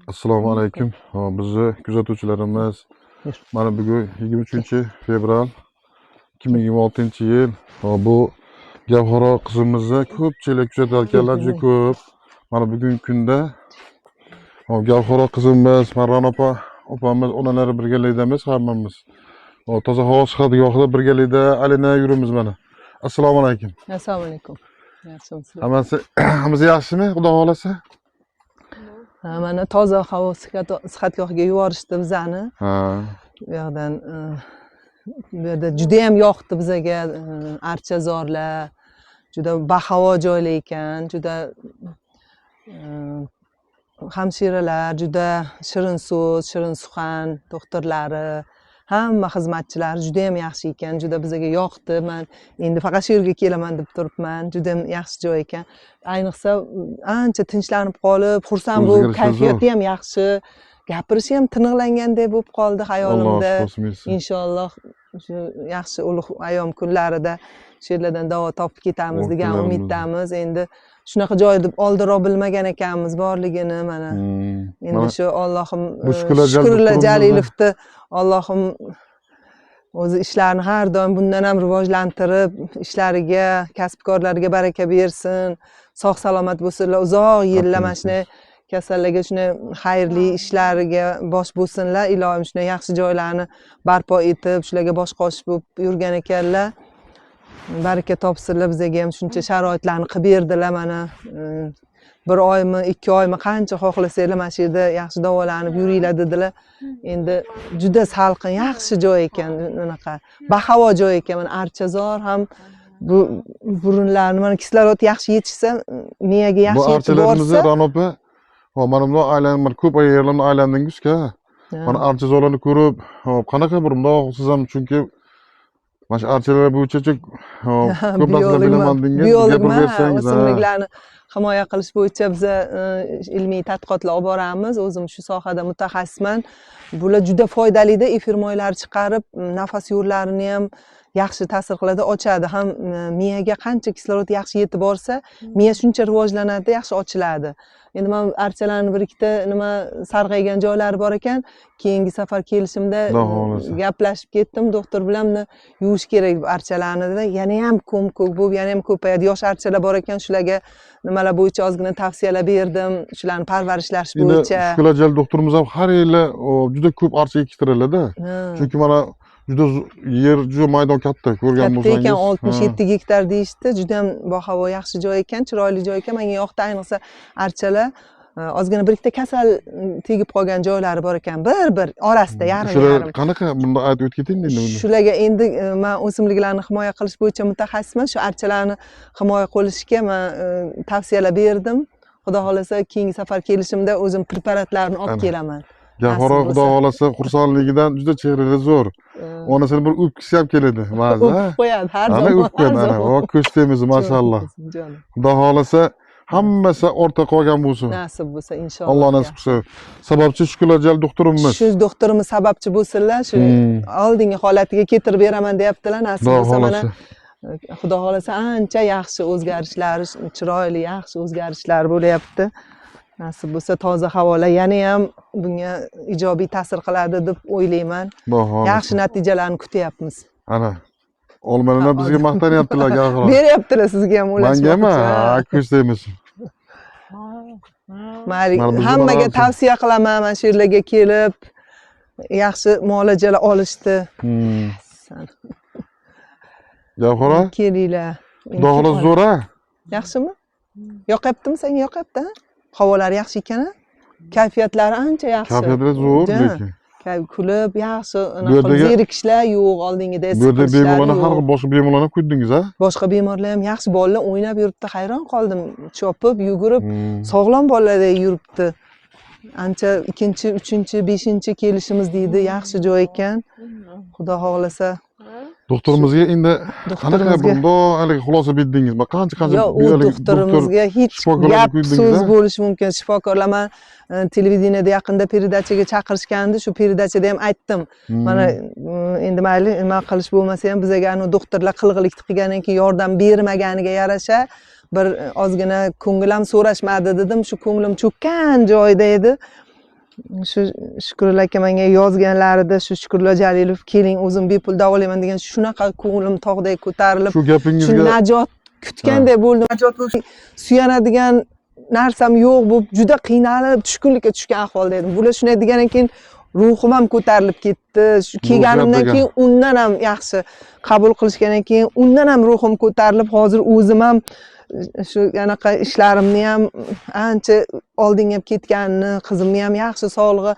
Assalomu alaykum. Bizni kuzatuvchilarimiz, mana bugun 23-fevral 2026-yil. Bu Gavharo qizimizni ko'pchilik kuzatayotganlar juda ko'p. Mana bugungi kunda Gavharo qizimiz, Marron opamiz, onalari birgalikdamiz hammamiz. Toza havo sihatgohida birgalikda alina yurimiz mana. Assalomu alaykum. Assalomu alaykum. Yaxshimisiz? Hammasi yaxshimi, Xudo xolasa? Mana toza havo sihatgohiga yuborishdi bizani. Ha. Bu yoqdan bu yerda juda ham yoqdi bizaga, archazorlar, juda bahavo joylar ekan, juda hamshiralar, juda shirin so'z, shirin suxan, doktorlari, hamma xizmatchilari juda ham yaxshi ekan, juda bizaga yoqdi. Men endi faqat shu yerga kelaman deb turibman. Juda ham yaxshi joy ekan. Ayniqsa ancha tinchlanib qolib, xursand bo'lib, kayfiyati ham yaxshi, gapirishi ham tiniqlangandek bo'lib qoldi xayolimda. Inshaalloh shu yaxshi ulug' ayyom kunlarida shu yerlardan davo topib ketamiz degan umiddamiz. Endi shunaqa joyni oldinroq bilmagan ekanmiz borligini mana. Endi shu Allohim shukrlar Jalilovni Allohim o'zi ishlarini har doim bundan ham rivojlantirib, ishlariga, kasbkorlarga baraka bersin. Sog' salomat bo'lsinlar, uzoq yillar mana shunday kasallarga shunday xayrli ishlariga bosh bo'lsinlar. Ilohim shunday yaxshi joylarni barpo etib, shularga bosh qo'shib bo'lib yurgan ekanlar. Baraka topsinlar, bizga ham shuncha sharoitlarni qilib berdilar mana. 1 oymi, 2 oymi qancha xohlasanglar mana shu yerda yaxshi davolanib yuringlar dedilar. Endi juda salqin, yaxshi joy ekan, unaqa bahavo joy ekan. Mana archazor ham bu burunlarni mana kislorod yaxshi yetishsa, miyaga yaxshi yetib borsa. Bu archalarimizni Ranopa, mana bunday aylanib, ko'p yerlarni aylandingiz-ku. Mana archazorlarni ko'rib, qanaqa bir bundoq siz ham chunki mana shu archalar bo'yicha ko'p narsalar bilaman dengiz, gapirib bersangiz. O'simliklarni himoya qilish bo'yicha biz ilmiy tadqiqotlar olib boramiz. O'zim shu sohada mutaxassisman. Bular juda foydali-da, efir moylari chiqarib, nafas yo'llarini ham yaxshi ta'sir qiladi, ochadi. Ham miyaga qancha kislorod yaxshi yetib borsa, miya shuncha rivojlanadi, yaxshi ochiladi. Endi men archalarni bir ikkita nima sarg'aygan joylari bor ekan, keyingi safar kelishimda gaplashib ketdim, doktor bilan yuvish kerak archalarni dedi. Yana ham ko'm-ko'k bo'lib, yana ham ko'payadi. Yosh archalar bor ekan, shularga nimalar bo'yicha ozgina tavsiyalar berdim, shularni parvarishlash bo'yicha. Shular doktorimiz ham har yili juda ko'p archa ektiradi-da. Chunki mana juda maydon katta, ko'rgan bo'lsangiz. Katta ekan, 67 gektar deyishdi. Juda ham bahavo yaxshi joy ekan, chiroyli joy ekan. Menga yoqdi, ayniqsa archalar. Ozgina bir ikkita kasal tegib qolgan joylari bor ekan, bir orasida yarim. Shular qanaqa, bunda aytib o'tketing endi. Shularga endi men o'simliklarni himoya qilish bo'yicha mutaxassisman. Shu archalarni himoya qilishga men tavsiyalar berdim. Xudo xolasa keyingi safar kelishimda o'zim preparatlarni olib kelaman. Gavharo Xudo xolasa xursandligidan juda chehrasi zo'r. Onasini bir o'pkisi ham keladi ba'zi. O'pib qo'yadi har zaman. Ana o'pib qo'yadi, ana. Ko'chdamiz, masalloh. Xudo xolasa hammasi ortda qolgan bo'lsin. Nasib bo'lsa inshaalloh. Alloh nasib qilsa. Sababchi shukrlar Jal doktorimiz. Shu doktorimiz sababchi bo'lsinlar, shu oldingi holatiga keltirib beraman deyaptilar. Nasib bo'lsa mana Xudo xolasa ancha yaxshi o'zgarishlar, chiroyli yaxshi o'zgarishlar bo'lyapti. Nasib bo'lsa toza havolar yana ham bunga ijobiy ta'sir qiladi deb o'ylayman. Yaxshi natijalarni kutyapmiz. Ana olmalarni bizga maqtanyaptilar Gavharo. Beryaptilar sizga ham ular. Mengami? Ha, ko'rsatamiz. Hammaga tavsiya qilaman mana shu yerlarga kelib yaxshi muolajalar olishdi. Gavharo? Kelinglar. Xudo xolasa zo'r-a? Yaxshimi? Yoqyaptimi? Senga yoqyapti? Havolar yaxshi ekan, kayfiyatlari ancha yaxshi. Kayfiyatlari zo'r lekin. Kulib, yaxshi, zerikishlar yo'q, oldingida esib qolishlar. Bu yerda bemorlarni har xil boshqa bemorlarni ko'rdingiz-a? Boshqa bemorlar ham yaxshi, bolalar o'ynab yuribdi, hayron qoldim. Chopib, yugurib, sog'lom bolalar yuribdi. Ancha 2-chi, 3-chi, 5-chi kelishimiz deydi, yaxshi joy ekan. Xudo xolasa. Doktorimizga endi qanaqa bunday xulosa berdingiz? Qancha doktorimizga hech gap so'z bo'lishi mumkin. Shifokorlar men televideniyada yaqinda peridachaga chaqirishgandi, shu peridachada ham aytdim. Mana endi mayli nima qilish bo'lmasa ham bizga doktorlar qilg'ilik qilgandan keyin yordam bermaganiga yarasha bir ozgina ko'nglim so'rashmadi dedim. Shu ko'nglim cho'kkan joyda edi. shu Shukrullo aka menga yozganlarida shu Shukrullo Jalilov keling o'zim bepul davolayman degan shunaqa ko'nglim tog'dek ko'tarilib Shu shu gapingizga najot kutganday bo'ldim. Najot bo'lib suyanadigan narsam yo'q bo'lib juda qiynalib tushkunlikka tushgan ahvolda edim. Bular shunday degandan keyin ruhim ham ko'tarilib ketdi. Shu kelganimdan degan. keyin undan ham yaxshi qabul qilishgandan keyin undan ham ruhim ko'tarilib hozir o'zim ham shu anaqa ishlarimni ham ancha oldinga ketganini, qizimni ham yaxshi sog'lig'i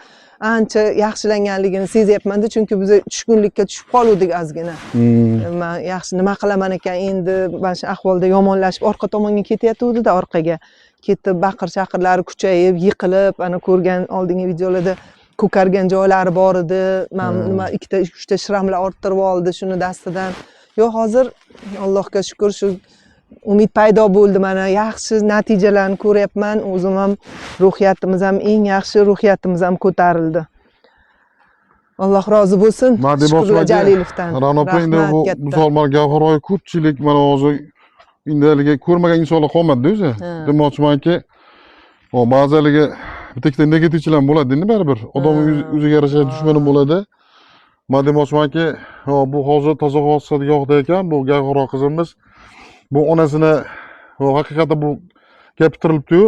ancha yaxshilanganligini sezyapman-da, chunki biz tushkunlikka tushib qoluvdik ozgina. Men yaxshi nima qilaman ekan endi, mana shu ahvolda yomonlashib orqa tomonga ketayotgandi-da, orqaga ketib baqir-chaqirlari kuchayib, yiqilib, ana ko'rgan oldingi videolarda ko'kargan joylari bor edi. Men nima 2-3 ta shramlar orttirib oldi shuni dastidan. Yo'q, hozir Allohga shukr shu umid paydo bo'ldi, mana yaxshi natijalarni ko'ryapman. O'zim ham ruhiyatimiz ham eng yaxshi ruhiyatimiz ham ko'tarildi. Alloh rozi bo'lsin. Shukrullo Jalilovdan. Ra'no opa, endi bu misol mana Gavharoy ko'pchilik mana hozir indaligi ko'rmagan insonlar qolmadi-da o'zi. Demoqchimanki, ba'ziligi bitta negativchilar bo'ladi endi baribir. Odam o'ziga yarasha dushmani bo'ladi. Men demoqchimanki, bu hozir toza hodisada yo'qda ekan, bu Gavharoy qizimiz bu onasini haqiqatda bu gapirtirilibdi-yu,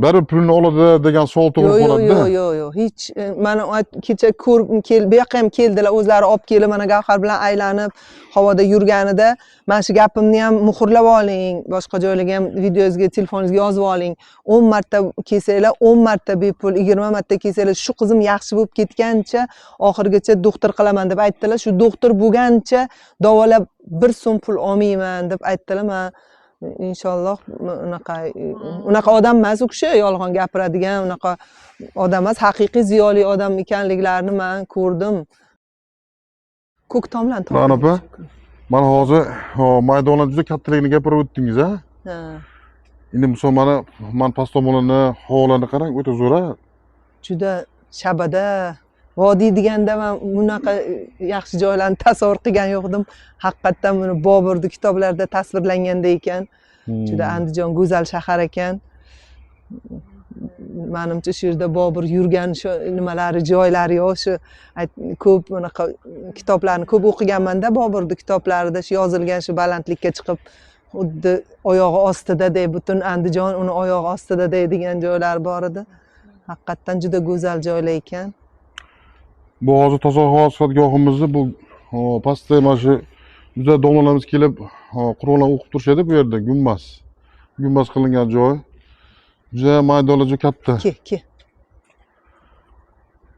baribir pulni oladi degan savol tug'ilib qoladi-da. Yo'q, hech mana kecha ko'rib bu yoqqa ham keldilar, o'zlari olib kelib mana Gavhar bilan aylanib havoda yurganida mana shu gapimni ham muhrlab oling, boshqa joylarga ham videongizga, telefoningizga yozib oling. 10 marta kelsanglar, 10 marta bepul, 20 marta kelsanglar, shu qizim yaxshi bo'lib ketgancha oxirgacha doktor qilaman deb aytdilar. Shu doktor bo'lgancha davolab 1 so'm pul olmayman deb aytdilar. Men inshaalloh unaqa odam emas u kishi, yolg'on gapiradigan unaqa odam emas, haqiqiy ziyoli odam ekanliklarini men ko'rdim. Ko'k tomlan topdim. Ra'no opa, mana hozir maydonlar juda kattaligini gapirib o'tdingiz, ha? Endi misol men past tomonini, havolarni qarang, o'ta zo'r-a. Juda shabada. Vodiy deganda men bunaqa yaxshi joylarni tasavvur qilgan yo'qdim. Haqiqatan buni Boburning kitoblarida tasvirlanganda ekan. Juda Andijon go'zal shahar ekan. Menimcha shu yerda Bobur yurgan shu nimalari, joylari yo'q, shu ko'p bunaqa kitoblarni ko'p o'qiganman-da, Boburning kitoblarida shu yozilgan shu balandlikka chiqib xuddi oyog'i ostida deb, butun Andijon uni oyog'i ostida deydigan joylar bor edi. Haqiqatan juda go'zal joylar ekan. Bu hozir toza havo sifatgohimizni bu pastda mana shu juda domlalarimiz kelib Qur'onlar o'qib turishadi bu yerda, gumbaz qilingan joy. Juda maydonlar juda katta. Ke.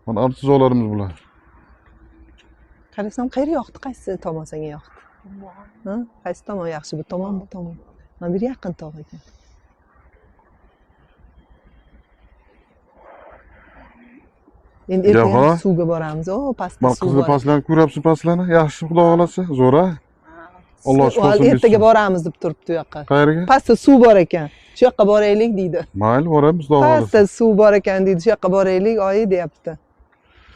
Mana artizorlarimiz bular. Qarasam qayeri yoqdi, qaysi tomon senga yoqdi? Ha? Qaysi tomon yaxshi, bu tomon, bu tomon. Mana bir yaqin tog' ekan. Endi ertaga suvga boramiz. Pastda Mana suv bor. qizni pastlarni ko'ryapsiz, pastlarni? Yaxshi, Xudo xolasa, zo'r-a? Alloh shifo bersin. Ertaga boramiz deb turibdi u yoqqa. Qayerga? Pastda suv bor ekan. Shu yoqqa boraylik deydi. Mayli, boramiz, Xudo xolasa. Pastda suv bor ekan deydi. Shu yoqqa boraylik, oyi deyapti.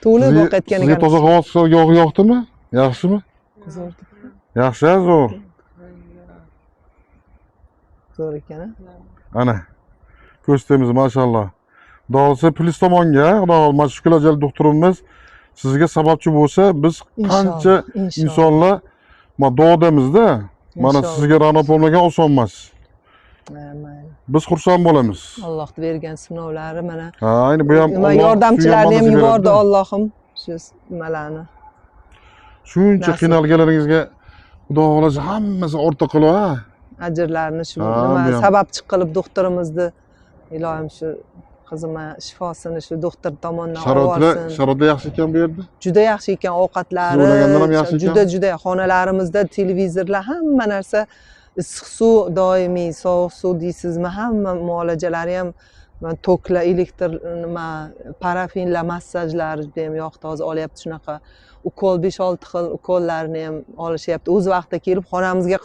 To'lib o'qayotgan ekan. Sizga toza havo sifatgohi yoqdimi? Yaxshimi? Zo'r. Yaxshi, zo'r. Zo'r ekan-a? Ana. Ko'rsatamiz, mashallah. Xudo plyus tomonga, Xudo xolasa, Shukrullo Jalil doktorimiz sizga sababchi bo'lsa, biz qancha insonlar duodamizda. Mana sizga Ra'no bo'lmagan oson emas. Biz xursand bo'lamiz. Alloh bergan sinovlari mana. Ha, ayni bu ham Alloh yordamchilarni ham yubordi Allohim shu nimalarni. Shuncha qiynalganlaringizga Xudo xolasa hammasi ortda qilib, ha. Ajrlarni shu nima sababchi qilib doktorimizni ilohim shu qizimga shifosini shu doktor tomonidan olsin. Sharoitlar yaxshi ekan bu yerda? Juda yaxshi ekan, ovqatlari, juda xonalarimizda televizorlar, hamma narsa, issiq suv doimiy, sovuq suv deysizmi, hamma muolajalari ham toklar, elektr nima, parafinlar, massajlar juda ham yoqdi. Hozir olyapti shunaqa ukol 5-6 xil ukollarni ham olishyapti. O'z vaqtida kelib xonamizga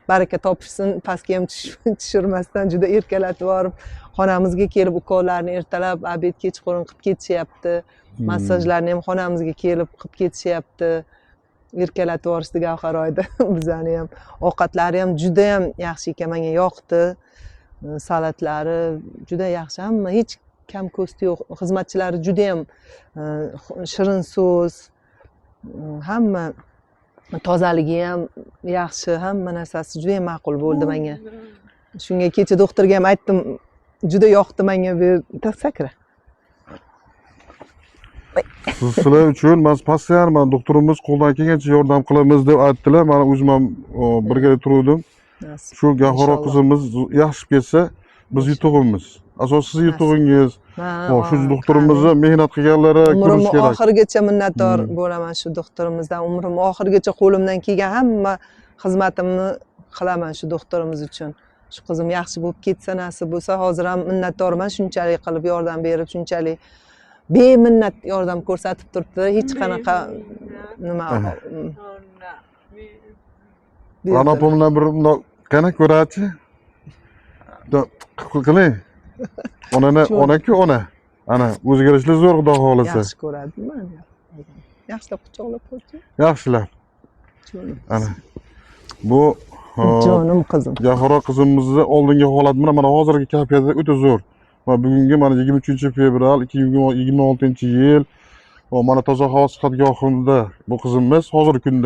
baraka topishsin, pastga ham tushirmasdan juda erkalatib borib xonamizga kelib ukollarni ertalab, obed, kechqurun qilib ketishyapti. Massajlarni ham xonamizga kelib qilib ketishyapti. Erkalatib borishdi Gavharoyda. Bizani ham ovqatlari ham juda ham yaxshi ekan, menga yoqdi. Salatlari juda yaxshi, hamma hech kam ko'sti yo'q. Xizmatchilari juda ham shirin so'z, hamma tozaligi ham yaxshi, hamma narsasi juda ham ma'qul bo'ldi menga. Shunga kecha doktorga ham aytdim, juda yoqdi menga bu sakra. Sizlar uchun biz postoyan mana doktorimiz qo'ldan kelgancha yordam qilamiz deb aytdilar. Mana o'zim ham birga turdim. Shu Gavharo qizimiz yaxshi ketsa biz yutug'imiz. Asosan siz yutug'ingiz. Shu doktorimizni mehnat qilganlari ko'rish kerak. Oxirigacha minnatdor bo'laman shu doktorimizdan. Umrim oxirigacha qo'limdan kelgan hamma xizmatimni qilaman shu doktorimiz uchun. Shu qizim yaxshi bo'lib ketsa, nasib bo'lsa, hozir ham minnatdorman shunchalik qilib yordam berib, shunchalik beminnat yordam ko'rsatib turibdi. Hech qanaqa nima Ana bilan bir qana ko'radi. Qiling. Ona-ku ona. Ana o'zgarishlar zo'r xudo xolisa. Yaxshi ko'radimi? Yaxshilab quchoqlab qo'ychi. Yaxshilab. Ana. Bu Jonim qizim. Gavharo qizimizni oldingi holati mana hozirgi kayfiyati o'ta zo'r. Va bugungi mana 23-fevral 2026-yil mana toza havo sihatgohimda bu qizimiz hozirgi kunda